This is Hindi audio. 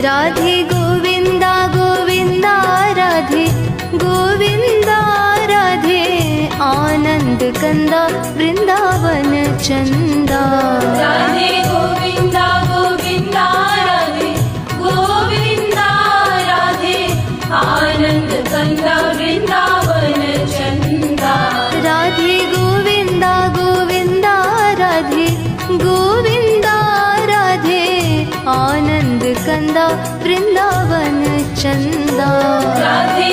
राधे गोविंदा गोविंदा राधे गोविंदा राधे आनंद कंदा वृंदावन चंदा। राधे गोविंदा गोविंदा राधे गोविंदा राधे आनंद कंदा वृंदावन चंदा। राधे गोविंदा गोविंदा राधे गोविंदा राधे आनंद कंदा वृंदावन चंदा। राधे